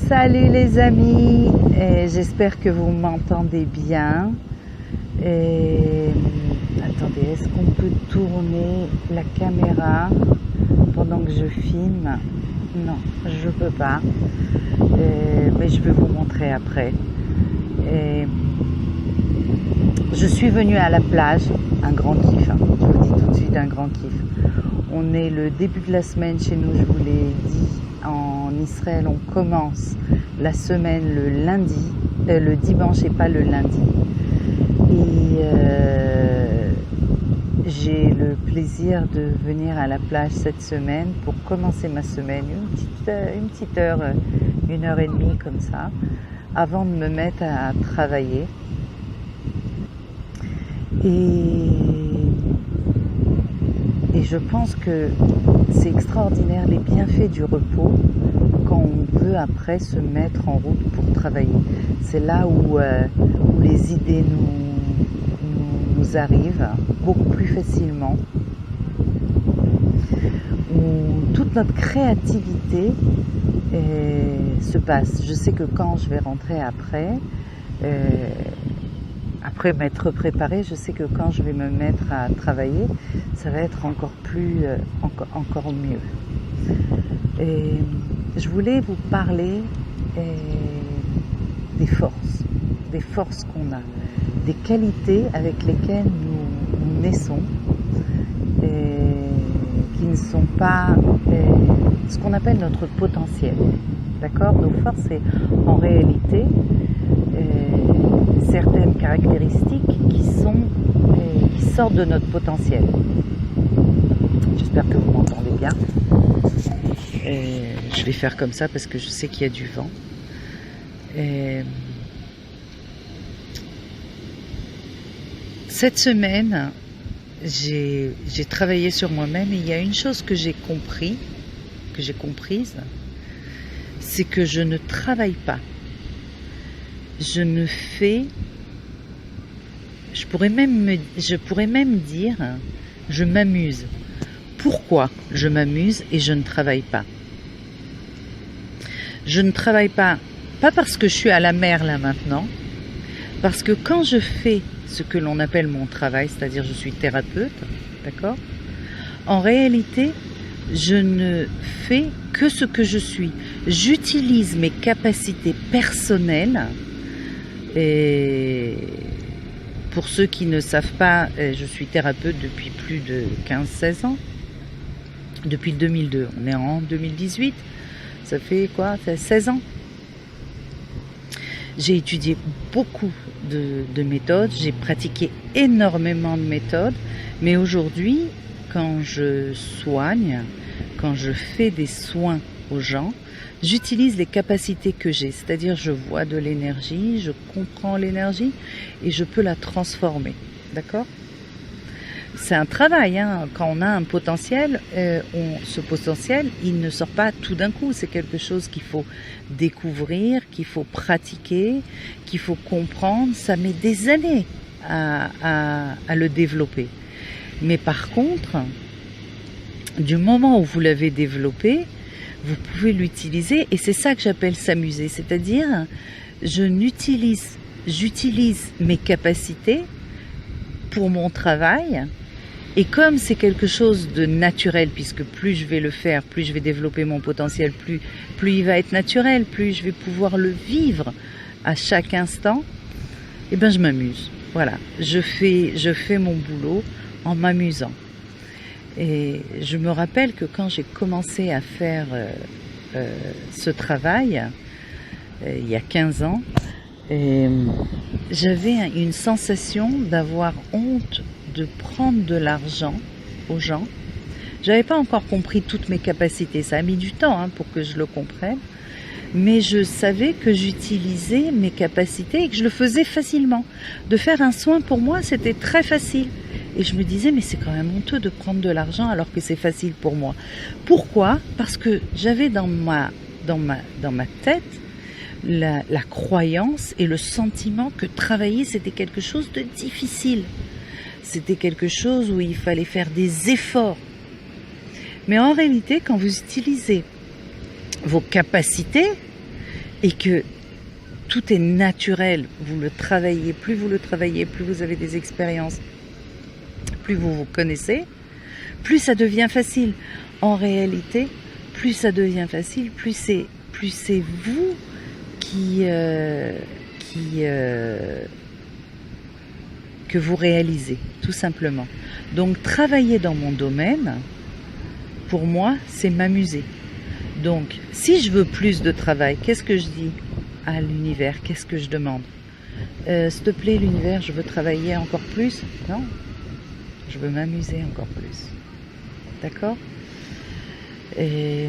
Salut les amis, j'espère que vous m'entendez bien. Attendez, est-ce qu'on peut tourner la caméra pendant que je filme? Non, je peux pas, mais je vais vous montrer après. Je suis venue à la plage, un grand kiff, hein. Je vous dis tout de suite, un grand kiff. On est le début de la semaine chez nous, je vous l'ai dit. En Israël, on commence la semaine le lundi, le dimanche et pas le lundi. Et j'ai le plaisir de venir à la plage cette semaine pour commencer ma semaine, une petite heure, 1h30 comme ça, avant de me mettre à travailler. Et je pense que c'est extraordinaire les bienfaits du repos quand on veut après se mettre en route pour travailler. C'est là où les idées nous arrivent beaucoup plus facilement, où toute notre créativité se passe. Je sais que quand je vais rentrer après m'être préparée, je sais que quand je vais me mettre à travailler, ça va être encore mieux. Et je voulais vous parler des forces qu'on a, des qualités avec lesquelles nous naissons, qui ne sont pas ce qu'on appelle notre potentiel. D'accord ? Nos forces, c'est en réalité certaines caractéristiques qui sortent de notre potentiel. J'espère que vous m'entendez bien. Je vais faire comme ça parce que je sais qu'il y a du vent. Cette semaine, j'ai travaillé sur moi-même et il y a une chose que j'ai comprise, c'est que je ne travaille pas. Je ne fais, je pourrais même dire, je m'amuse. Pourquoi je m'amuse et je ne travaille pas? Je ne travaille pas parce que je suis à la mer là maintenant, parce que quand je fais ce que l'on appelle mon travail, c'est-à-dire je suis thérapeute, d'accord? En réalité, je ne fais que ce que je suis. J'utilise mes capacités personnelles. Et pour ceux qui ne savent pas, je suis thérapeute depuis plus de 15-16 ans. Depuis le 2002. On est en 2018. Ça fait quoi? Ça fait 16 ans. J'ai étudié beaucoup de méthodes. J'ai pratiqué énormément de méthodes. Mais aujourd'hui, quand je soigne, quand je fais des soins aux gens, j'utilise les capacités que j'ai, c'est-à-dire je vois de l'énergie, je comprends l'énergie et je peux la transformer, d'accord ? C'est un travail, hein. Quand on a un potentiel, ce potentiel, il ne sort pas tout d'un coup, c'est quelque chose qu'il faut découvrir, qu'il faut pratiquer, qu'il faut comprendre, ça met des années à le développer. Mais par contre, du moment où vous l'avez développé, vous pouvez l'utiliser et c'est ça que j'appelle s'amuser. C'est-à-dire, j'utilise mes capacités pour mon travail et comme c'est quelque chose de naturel, puisque plus je vais le faire, plus je vais développer mon potentiel, plus il va être naturel, plus je vais pouvoir le vivre à chaque instant, et ben je m'amuse. Voilà, je fais mon boulot en m'amusant. Et je me rappelle que quand j'ai commencé à faire ce travail, il y a 15 ans, j'avais une sensation d'avoir honte de prendre de l'argent aux gens. J'avais pas encore compris toutes mes capacités, ça a mis du temps pour que je le comprenne, mais je savais que j'utilisais mes capacités et que je le faisais facilement. De faire un soin pour moi, c'était très facile. Et je me disais, mais c'est quand même honteux de prendre de l'argent alors que c'est facile pour moi. Pourquoi ? Parce que j'avais dans ma tête la croyance et le sentiment que travailler, c'était quelque chose de difficile. C'était quelque chose où il fallait faire des efforts. Mais en réalité, quand vous utilisez vos capacités, et que tout est naturel, vous le travaillez, plus vous le travaillez, plus vous avez des expériences, plus vous vous connaissez, plus ça devient facile. En réalité, plus ça devient facile, plus c'est vous que vous réalisez, tout simplement. Donc travailler dans mon domaine, pour moi, c'est m'amuser. Donc, si je veux plus de travail, qu'est-ce que je dis à l'univers? Qu'est-ce que je demande? S'il te plaît, l'univers, je veux travailler encore plus? Non, je veux m'amuser encore plus. D'accord? Et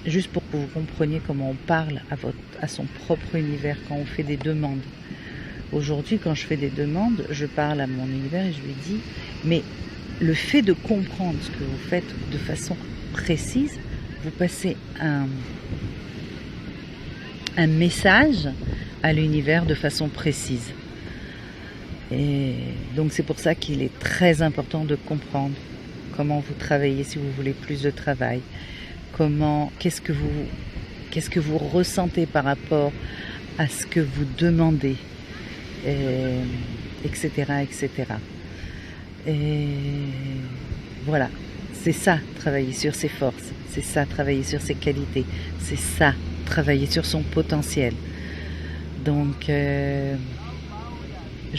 juste pour que vous compreniez comment on parle à son propre univers quand on fait des demandes. Aujourd'hui, quand je fais des demandes, je parle à mon univers et je lui dis, mais le fait de comprendre ce que vous faites de façon précise, vous passez un message à l'univers de façon précise. Et donc c'est pour ça qu'il est très important de comprendre comment vous travaillez si vous voulez plus de travail, qu'est-ce que vous ressentez par rapport à ce que vous demandez, etc., etc. Et voilà, c'est ça, travailler sur ses forces, c'est ça, travailler sur ses qualités, c'est ça, travailler sur son potentiel. Donc, je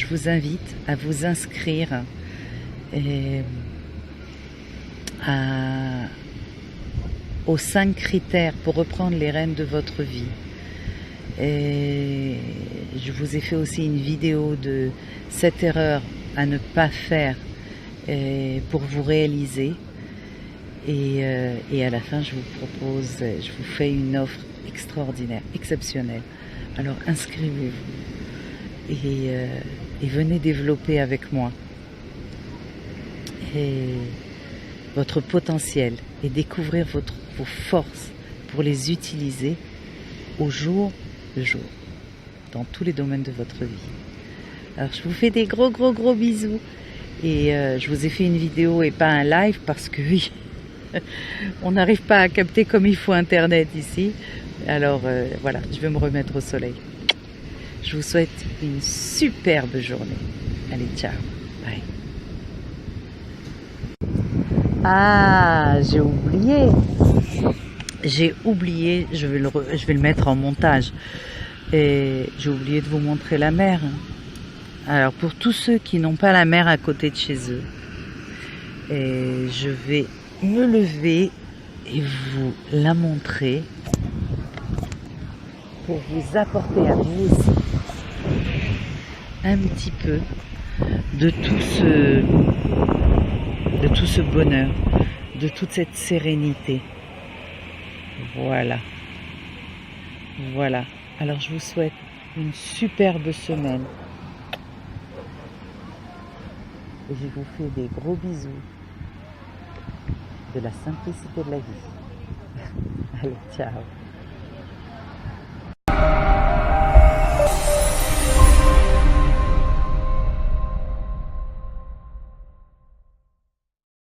vous invite à vous inscrire aux 5 critères pour reprendre les rênes de votre vie. Et je vous ai fait aussi une vidéo de 7 erreurs à ne pas faire pour vous réaliser. Et à la fin, je vous fais une offre extraordinaire, exceptionnelle. Alors inscrivez-vous et venez développer avec moi votre potentiel et découvrir vos forces pour les utiliser au jour le jour, dans tous les domaines de votre vie. Alors je vous fais des gros bisous et je vous ai fait une vidéo et pas un live parce que oui, on n'arrive pas à capter comme il faut internet ici. Alors voilà, je vais me remettre au soleil. Je vous souhaite une superbe journée. Allez, ciao, bye. Ah, j'ai oublié, je vais le mettre en montage. Et j'ai oublié de vous montrer la mer. Alors pour tous ceux qui n'ont pas la mer à côté de chez eux, je vais me lever et vous la montrer pour vous apporter à vous aussi un petit peu de tout ce bonheur, de toute cette sérénité. Voilà. Voilà. Alors je vous souhaite une superbe semaine. Et je vous fais des gros bisous de la simplicité de la vie. Allez, ciao.